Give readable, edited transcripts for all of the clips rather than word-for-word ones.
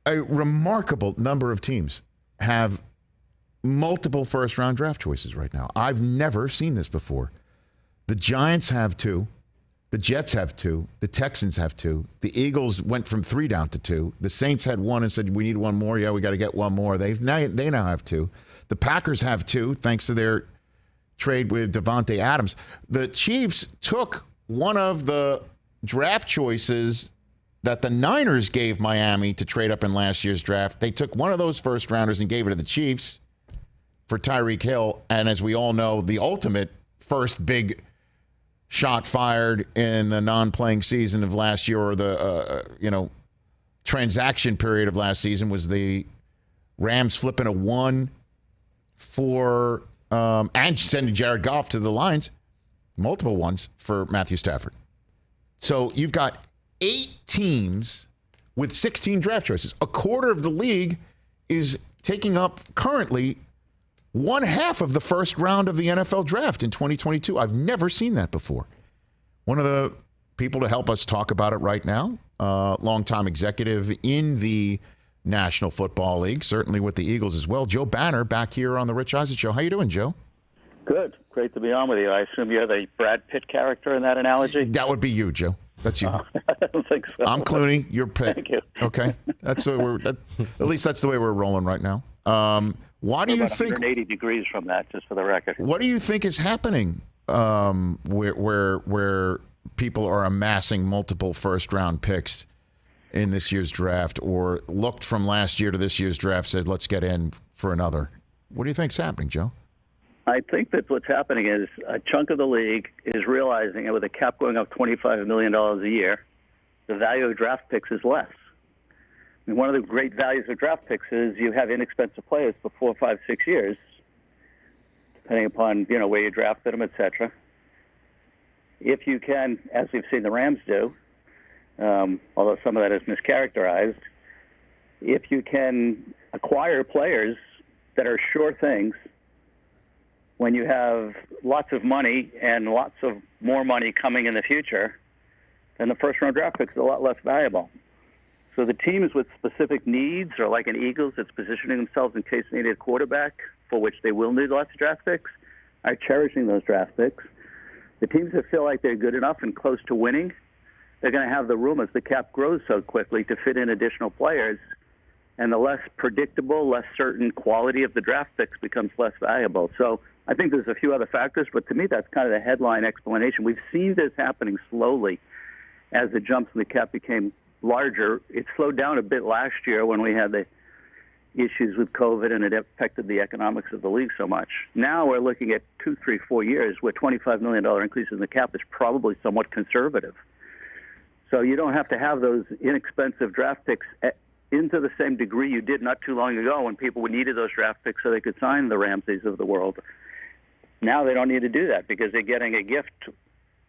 a remarkable number of teams have multiple first-round draft choices right now. I've never seen this before. The Giants have 2. The Jets have 2. The Texans have 2. The Eagles went from 3 down to 2. The Saints had 1 and said, we need 1 more. Yeah, we got to get 1 more. They now have 2. The Packers have 2, thanks to their trade with Devontae Adams. The Chiefs took one of the draft choices that the Niners gave Miami to trade up in last year's draft. They took one of those first-rounders and gave it to the Chiefs for Tyreek Hill. And as we all know, the ultimate first big shot fired in the non-playing season of last year, or the transaction period of last season, was the Rams flipping a 1 for and sending Jared Goff to the Lions, multiple ones for Matthew Stafford. So you've got 8 teams with 16 draft choices. A quarter of the league is taking up currently 1/2 of the first round of the NFL draft in 2022. I've never seen that before. One of the people to help us talk about it right now, longtime executive in the National Football League, certainly with the Eagles as well, Joe Banner, back here on the Rich Eisen Show. How you doing, Joe? Good. Great to be on with you. I assume you're the Brad Pitt character in that analogy? That would be you, Joe. That's you. I don't think so. I'm Clooney. You're Pitt. Thank you. Okay. At least that's the way we're rolling right now. Why do you think 180 degrees from that, just for the record? What do you think is happening where people are amassing multiple first-round picks in this year's draft, or looked from last year to this year's draft, said, let's get in for another? What do you think's happening, Joe? I think that what's happening is a chunk of the league is realizing that with a cap going up $25 million a year, the value of draft picks is less. I mean, one of the great values of draft picks is you have inexpensive players for 4, 5, 6 years, depending upon where you drafted them, et cetera. If you can, as we've seen the Rams do, although some of that is mischaracterized, if you can acquire players that are sure things when you have lots of money and lots of more money coming in the future, then the first-round draft pick is a lot less valuable. So the teams with specific needs, or like an Eagles that's positioning themselves in case they need a quarterback, for which they will need lots of draft picks, are cherishing those draft picks. The teams that feel like they're good enough and close to winning, they're going to have the room as the cap grows so quickly to fit in additional players, and the less predictable, less certain quality of the draft picks becomes less valuable. So I think there's a few other factors, but to me that's kind of the headline explanation. We've seen this happening slowly as the jumps in the cap became larger. It slowed down a bit last year when we had the issues with COVID and it affected the economics of the league so much. Now we're looking at 2, 3, 4 years where $25 million increases in the cap is probably somewhat conservative. So you don't have to have those inexpensive draft picks into the same degree you did not too long ago when people needed those draft picks so they could sign the Ramseys of the world. Now they don't need to do that because they're getting a gift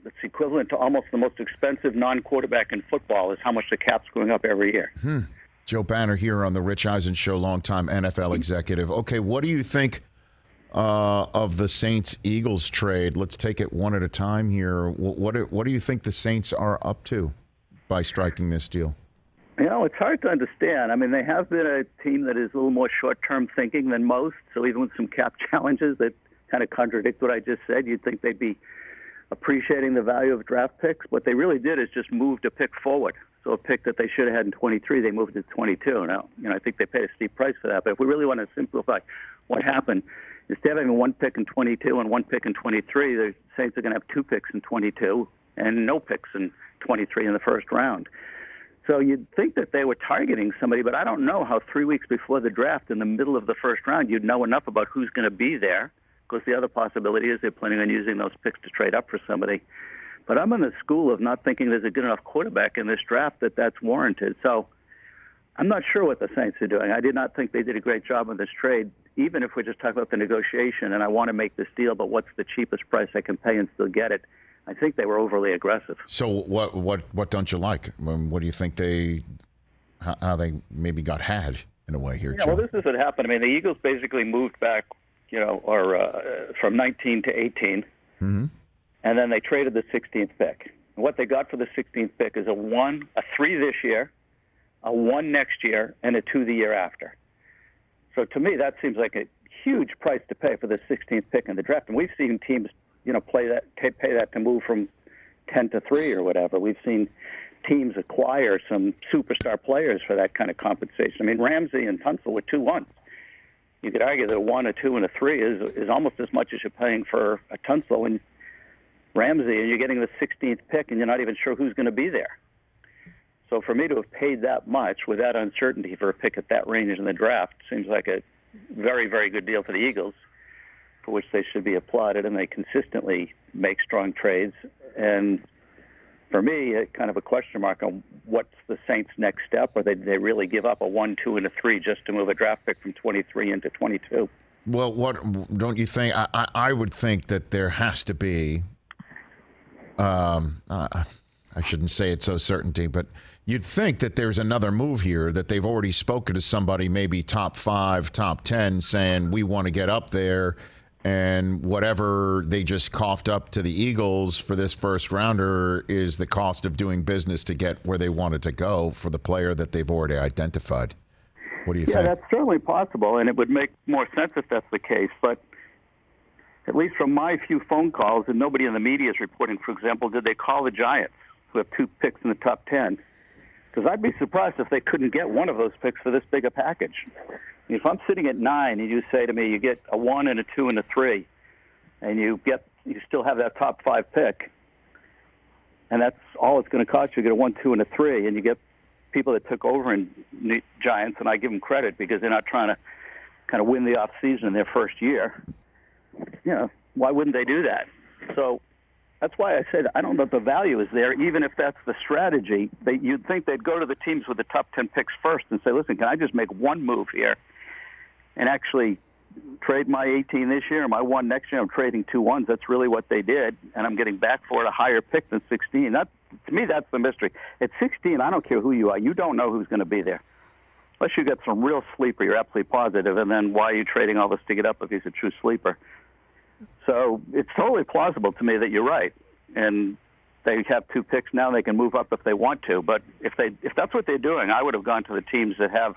that's equivalent to almost the most expensive non-quarterback in football, is how much the cap's going up every year. Joe Banner here on the Rich Eisen Show, longtime NFL executive. Okay, what do you think of the Saints-Eagles trade? Let's take it one at a time here. What do you think the Saints are up to by striking this deal? It's hard to understand. I mean, they have been a team that is a little more short-term thinking than most, so even with some cap challenges that kind of contradict what I just said, you'd think they'd be appreciating the value of draft picks. What they really did is just moved a pick forward. So a pick that they should have had in 23, they moved it to 22. Now, I think they paid a steep price for that. But if we really want to simplify what happened, instead of having 1 pick in 22 and 1 pick in 23, the Saints are going to have 2 picks in 22 and no picks in 23 in the first round. So you'd think that they were targeting somebody, but I don't know how 3 weeks before the draft, in the middle of the first round, you'd know enough about who's going to be there. Because the other possibility is they're planning on using those picks to trade up for somebody. But I'm in the school of not thinking there's a good enough quarterback in this draft that's warranted. So I'm not sure what the Saints are doing. I did not think they did a great job on this trade, even if we're just talking about the negotiation and I want to make this deal, but what's the cheapest price I can pay and still get it? I think they were overly aggressive. So what don't you like? What do you think how they maybe got had in a way here, Joe? Well, this is what happened. I mean, the Eagles basically moved back from 19 to 18, and then they traded the 16th pick. And what they got for the 16th pick is a 3 this year, a 1 next year, and a 2 the year after. So to me, that seems like a huge price to pay for the 16th pick in the draft. And we've seen teams, pay that to move from 10 to 3 or whatever. We've seen teams acquire some superstar players for that kind of compensation. I mean, Ramsey and Tunsil were 2-1s. You could argue that a 1, a 2, and a 3 is almost as much as you're paying for a Tunsil and Ramsey, and you're getting the 16th pick, and you're not even sure who's going to be there. So for me to have paid that much with that uncertainty for a pick at that range in the draft seems like a very, very good deal for the Eagles, for which they should be applauded, and they consistently make strong trades. And for me, kind of a question mark on what's the Saints' next step, or they really give up a 1, 2, and a 3 just to move a draft pick from 23 into 22. Well, what don't you think? I would think that there has to be. I shouldn't say it so certainty, but you'd think that there's another move here, that they've already spoken to somebody, maybe top 5, top 10, saying we want to get up there, and whatever they just coughed up to the Eagles for this first rounder is the cost of doing business to get where they wanted to go for the player that they've already identified. What do you think? Yeah, that's certainly possible, and it would make more sense if that's the case, but at least from my few phone calls, and nobody in the media is reporting, for example, did they call the Giants, who have 2 picks in the top 10? Because I'd be surprised if they couldn't get one of those picks for this big a package. If I'm sitting at 9 and you say to me you get a 1 and a 2 and a 3, and you still have that top 5 pick, and that's all it's going to cost you, get a 1, 2, and a 3, and you get people that took over in Giants, and I give them credit because they're not trying to kind of win the offseason in their first year. Why wouldn't they do that? So that's why I said I don't know if the value is there, even if that's the strategy. You'd think they'd go to the teams with the top 10 picks first and say, listen, can I just make one move here and actually trade my 18 this year and my 1 next year? I'm trading 2 1s. That's really what they did, and I'm getting back for it a higher pick than 16. To me, that's the mystery. At 16, I don't care who you are. You don't know who's going to be there. Unless you get some real sleeper, you're absolutely positive, and then why are you trading all this to get up if he's a true sleeper? So it's totally plausible to me that you're right, and they have 2 picks now. They can move up if they want to, but if that's what they're doing, I would have gone to the teams that have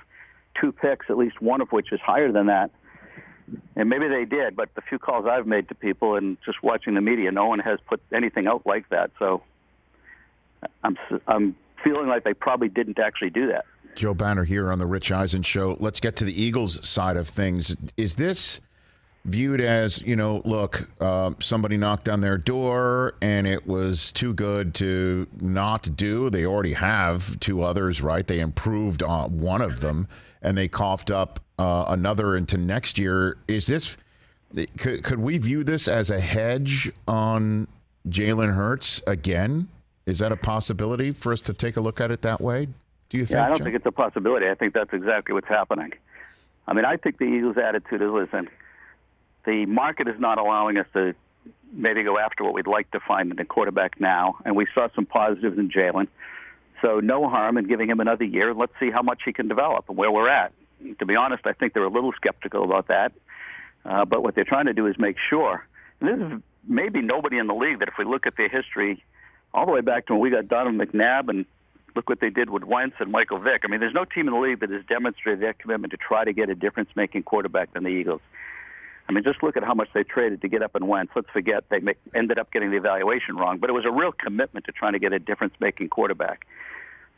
2 picks, at least one of which is higher than that. And maybe they did, but the few calls I've made to people and just watching the media, no one has put anything out like that. So I'm feeling like they probably didn't actually do that. Joe Banner here on the Rich Eisen Show. Let's get to the Eagles side of things. Is this viewed as, look, somebody knocked on their door and it was too good to not do? They already have 2 others, right? They improved on one of them and they coughed up another into next year. Is this, could we view this as a hedge on Jalen Hurts again? Is that a possibility for us to take a look at it that way? Do you think? Yeah, I don't think it's a possibility. I think that's exactly what's happening. I mean, I think the Eagles' attitude is, listen, the market is not allowing us to maybe go after what we'd like to find in the quarterback now, and we saw some positives in Jalen. So no harm in giving him another year. Let's see how much he can develop and where we're at. To be honest, I think they're a little skeptical about that. But what they're trying to do is make sure. And this is maybe nobody in the league that if we look at their history all the way back to when we got Donovan McNabb and look what they did with Wentz and Michael Vick. I mean, there's no team in the league that has demonstrated their commitment to try to get a difference-making quarterback than the Eagles. I mean, just look at how much they traded to get up and Wentz. Let's forget they ended up getting the evaluation wrong, but it was a real commitment to trying to get a difference-making quarterback.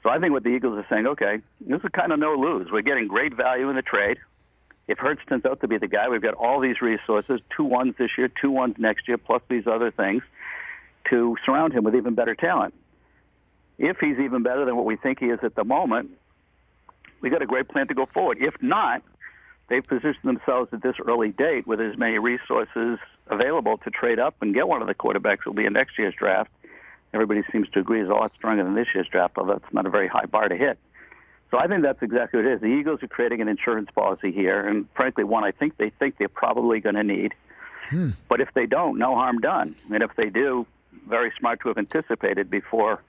So I think what the Eagles are saying, okay, this is kind of no-lose. We're getting great value in the trade. If Hurts turns out to be the guy, we've got all these resources, 2 1s this year, 2 1s next year, plus these other things, to surround him with even better talent. If he's even better than what we think he is at the moment, we got a great plan to go forward. If not, they've positioned themselves at this early date with as many resources available to trade up and get one of the quarterbacks who will be in next year's draft. Everybody seems to agree is a lot stronger than this year's draft, although that's not a very high bar to hit. So I think that's exactly what it is. The Eagles are creating an insurance policy here, and frankly, one I think they're probably going to need. But if they don't, no harm done. And if they do, very smart to have anticipated before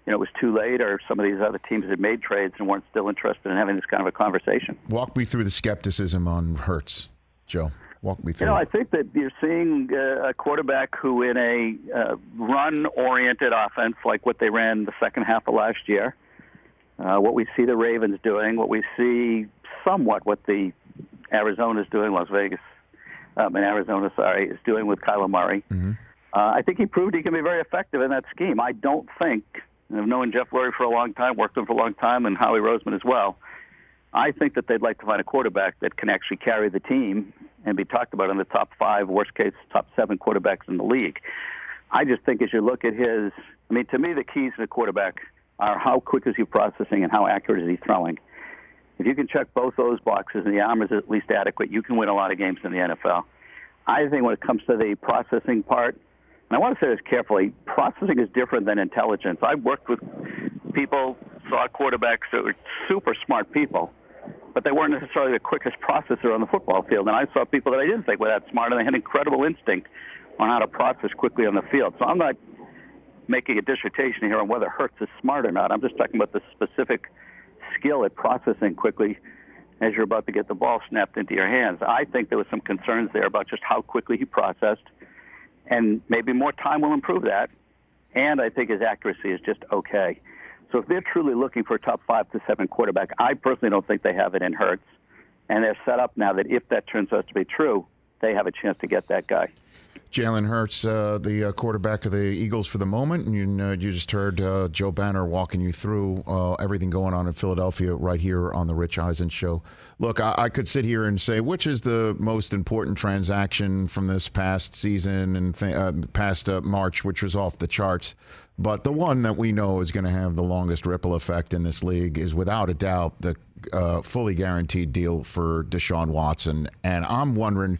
it was too late, or some of these other teams had made trades and weren't still interested in having this kind of a conversation. Walk me through the skepticism on Hurts, Joe. Walk me through. I think that you're seeing a quarterback who, in a run-oriented offense like what they ran the second half of last year, what we see the Ravens doing, what we see somewhat what the Arizona's doing, Arizona, is doing with Kyler Murray. Mm-hmm. I think he proved he can be very effective in that scheme. I don't think, and I've known Jeff Lurie for a long time, worked with him for a long time, and Howie Roseman as well. I think that they'd like to find a quarterback that can actually carry the team and be talked about in the top 5, worst case, top 7 quarterbacks in the league. I just think as you look at to me, the keys to the quarterback are how quick is he processing and how accurate is he throwing. If you can check both those boxes and the arm is at least adequate, you can win a lot of games in the NFL. I think when it comes to the processing part, and I want to say this carefully, processing is different than intelligence. I've worked with people, saw quarterbacks that were super smart people, but they weren't necessarily the quickest processor on the football field. And I saw people that I didn't think were that smart, and they had incredible instinct on how to process quickly on the field. So I'm not making a dissertation here on whether Hurts is smart or not. I'm just talking about the specific skill at processing quickly as you're about to get the ball snapped into your hands. I think there was some concerns there about just how quickly he processed, and maybe more time will improve that. And I think his accuracy is just okay. So if they're truly looking for a top 5 to 7 quarterback, I personally don't think they have it in Hurts. And they're set up now that if that turns out to be true, they have a chance to get that guy. Jalen Hurts, the quarterback of the Eagles for the moment, and you just heard Joe Banner walking you through everything going on in Philadelphia right here on the Rich Eisen Show. Look, I could sit here and say which is the most important transaction from this past season and past March, which was off the charts. But the one that we know is going to have the longest ripple effect in this league is without a doubt the fully guaranteed deal for Deshaun Watson. And I'm wondering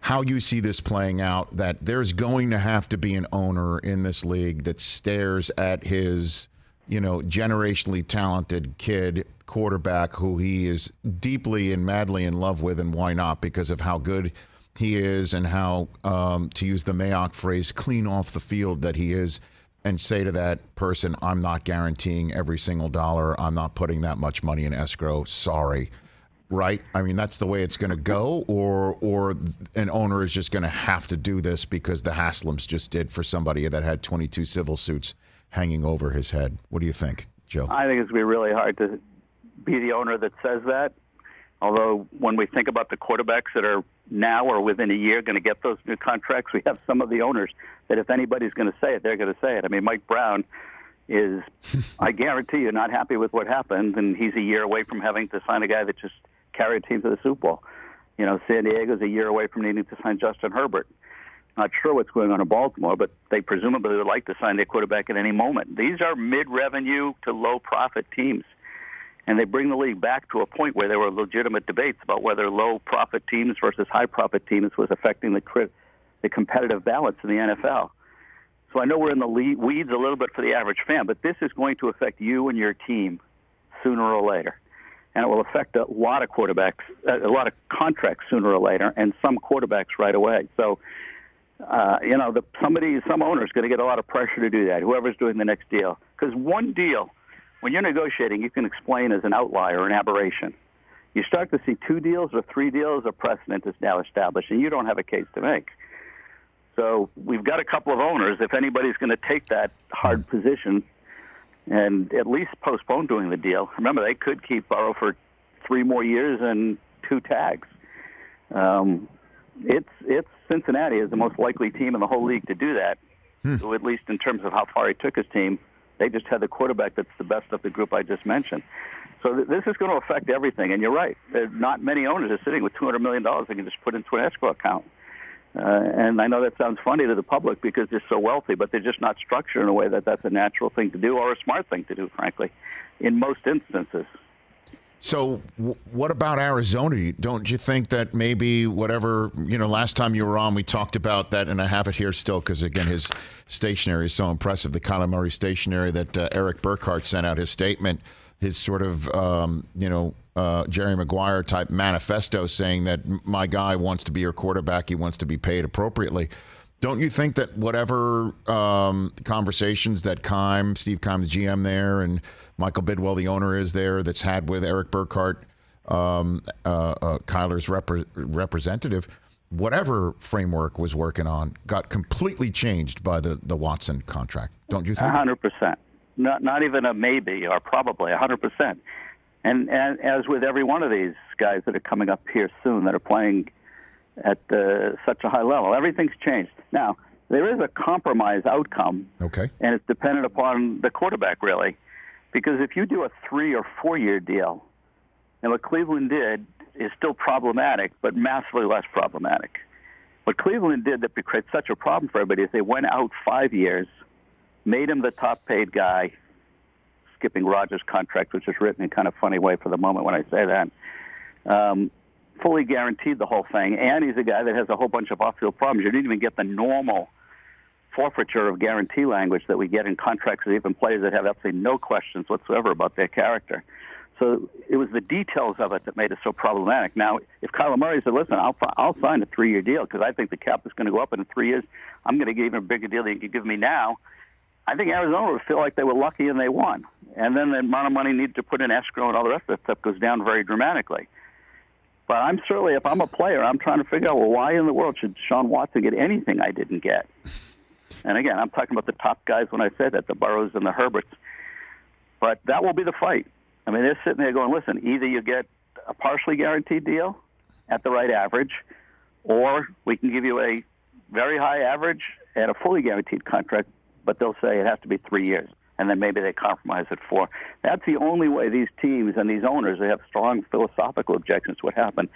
how you see this playing out, that there's going to have to be an owner in this league that stares at his, generationally talented kid quarterback who he is deeply and madly in love with, and why not? Because of how good he is and how, to use the Mayock phrase, clean off the field that he is, and say to that person, I'm not guaranteeing every single dollar. I'm not putting that much money in escrow. Sorry. Right? I mean, that's the way it's going to go, or an owner is just going to have to do this because the Haslams just did for somebody that had 22 civil suits hanging over his head. What do you think, Joe? I think it's going to be really hard to be the owner that says that. Although when we think about the quarterbacks that are now or within a year going to get those new contracts, we have some of the owners that if anybody's going to say it, they're going to say it. I mean, Mike Brown is, I guarantee you, not happy with what happened, and he's a year away from having to sign a guy that just carried a team to the Super Bowl. San Diego's a year away from needing to sign Justin Herbert. Not sure what's going on in Baltimore, but they presumably would like to sign their quarterback at any moment. These are mid-revenue to low-profit teams, and they bring the league back to a point where there were legitimate debates about whether low-profit teams versus high-profit teams was affecting the competitive balance in the NFL. So I know we're in the weeds a little bit for the average fan, but this is going to affect you and your team sooner or later. And it will affect a lot of quarterbacks, a lot of contracts sooner or later, and some quarterbacks right away. So, some owner's going to get a lot of pressure to do that, whoever's doing the next deal. Because one deal, when you're negotiating, you can explain as an outlier, an aberration. You start to see 2 deals or 3 deals, a precedent is now established, and you don't have a case to make. So we've got a couple of owners. If anybody's going to take that hard position and at least postpone doing the deal. Remember, they could keep Burrow for 3 more years and 2 tags. It's Cincinnati is the most likely team in the whole league to do that, so at least in terms of how far he took his team. They just had the quarterback that's the best of the group I just mentioned. So this is going to affect everything, and you're right. Not many owners are sitting with $200 million they can just put into an escrow account. And I know that sounds funny to the public because they're so wealthy, but they're just not structured in a way that that's a natural thing to do or a smart thing to do, frankly, in most instances. So what about Arizona? Don't you think that maybe whatever, last time you were on, we talked about that, and I have it here still because, again, his stationery is so impressive, the Kyler Murray stationery that Eric Burkhart sent out his statement, his sort of, Jerry Maguire type manifesto saying that my guy wants to be your quarterback. He wants to be paid appropriately. Don't you think that whatever conversations that Steve Keim, the GM there, and Michael Bidwell, the owner, is there, that's had with Eric Burkhart, Kyler's representative, whatever framework was working on got completely changed by the Watson contract. Don't you think? 100%. not even a maybe or probably 100%. And as with every one of these guys that are coming up here soon that are playing at such a high level, everything's changed. Now, there is a compromise outcome, okay, and it's dependent upon the quarterback, really. Because if you do a 3 or 4 year deal, and what Cleveland did is still problematic, but massively less problematic. What Cleveland did that created such a problem for everybody is they went out 5 years, made him the top-paid guy, skipping Rodgers' contract, which is written in kind of funny way for the moment when I say that. Fully guaranteed the whole thing, and he's a guy that has a whole bunch of off-field problems. You didn't even get the normal forfeiture of guarantee language that we get in contracts of even players that have absolutely no questions whatsoever about their character. So it was the details of it that made it so problematic. Now, if Kyler Murray said, listen, I'll sign a 3-year deal because I think the cap is going to go up, and in 3 years I'm going to give him a bigger deal than you can give me now, I think Arizona would feel like they were lucky and they won. And then the amount of money needed to put in escrow and all the rest of that stuff goes down very dramatically. But I'm certainly, if I'm a player, I'm trying to figure out, well, why in the world should Deshaun Watson get anything I didn't get? And again, I'm talking about the top guys when I say that, the Burrows and the Herberts. But that will be the fight. I mean, they're sitting there going, listen, either you get a partially guaranteed deal at the right average, or we can give you a very high average and a fully guaranteed contract, but they'll say it has to be 3 years, and then maybe they compromise at 4. That's the only way these teams and these owners, they have strong philosophical objections to what happened.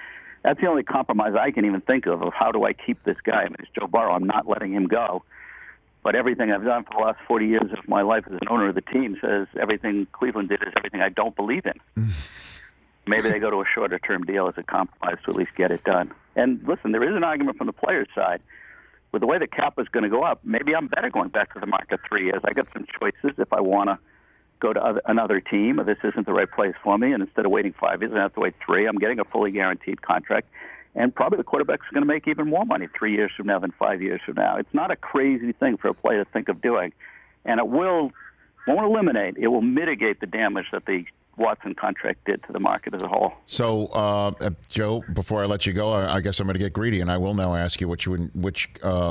That's the only compromise I can even think of how do I keep this guy. I mean, it's Joe Burrow. I'm not letting him go. But everything I've done for the last 40 years of my life as an owner of the team says everything Cleveland did is everything I don't believe in. Maybe they go to a shorter-term deal as a compromise to at least get it done. And listen, there is an argument from the players' side. With the way the cap is going to go up, maybe I'm better going back to the market 3 years. I got some choices if I want to go to another team, or this isn't the right place for me, and instead of waiting 5 years, I have to wait 3. I'm getting a fully guaranteed contract. And probably the quarterback's going to make even more money 3 years from now than 5 years from now. It's not a crazy thing for a player to think of doing. And it won't eliminate, it will mitigate the damage that the Watson contract did to the market as a whole. So, Joe, before I let you go, I guess I'm going to get greedy, and I will now ask you which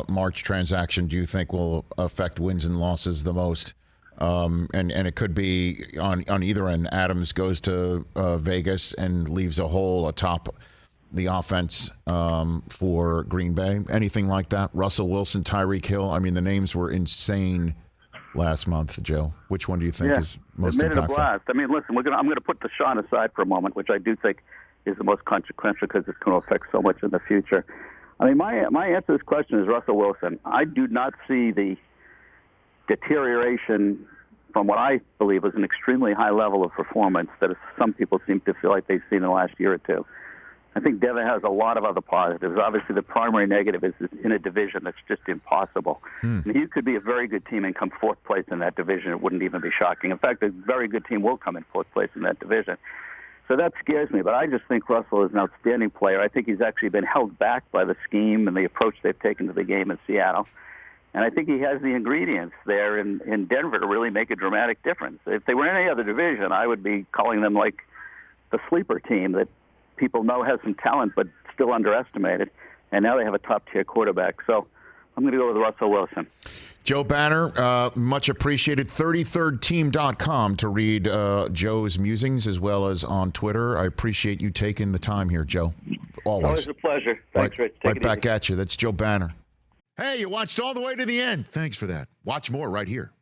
March transaction do you think will affect wins and losses the most? And it could be on either end. Adams goes to Vegas and leaves a hole atop the offense for Green Bay. Anything like that? Russell Wilson, Tyreek Hill. I mean, the names were insane last month, Joe. Which one do you think is most impactful? It made it a blast. I mean, listen, I'm going to put Deshaun aside for a moment, which I do think is the most consequential because it's going to affect so much in the future. I mean, my answer to this question is Russell Wilson. I do not see the deterioration from what I believe is an extremely high level of performance that some people seem to feel like they've seen in the last year or two. I think Devin has a lot of other positives. Obviously, the primary negative is in a division that's just impossible. And you could be a very good team and come 4th place in that division. It wouldn't even be shocking. In fact, a very good team will come in 4th place in that division. So that scares me. But I just think Russell is an outstanding player. I think he's actually been held back by the scheme and the approach they've taken to the game in Seattle. And I think he has the ingredients there in Denver to really make a dramatic difference. If they were in any other division, I would be calling them like the sleeper team that people know has some talent but still underestimated, and now they have a top-tier quarterback. So I'm going to go with Russell Wilson. Joe Banner, much appreciated. 33rdteam.com to read Joe's musings as well as on Twitter. I appreciate you taking the time here, Joe. Always a pleasure. Thanks, Rich. Right back at you. That's Joe Banner. Hey, you watched all the way to the end. Thanks for that. Watch more right here.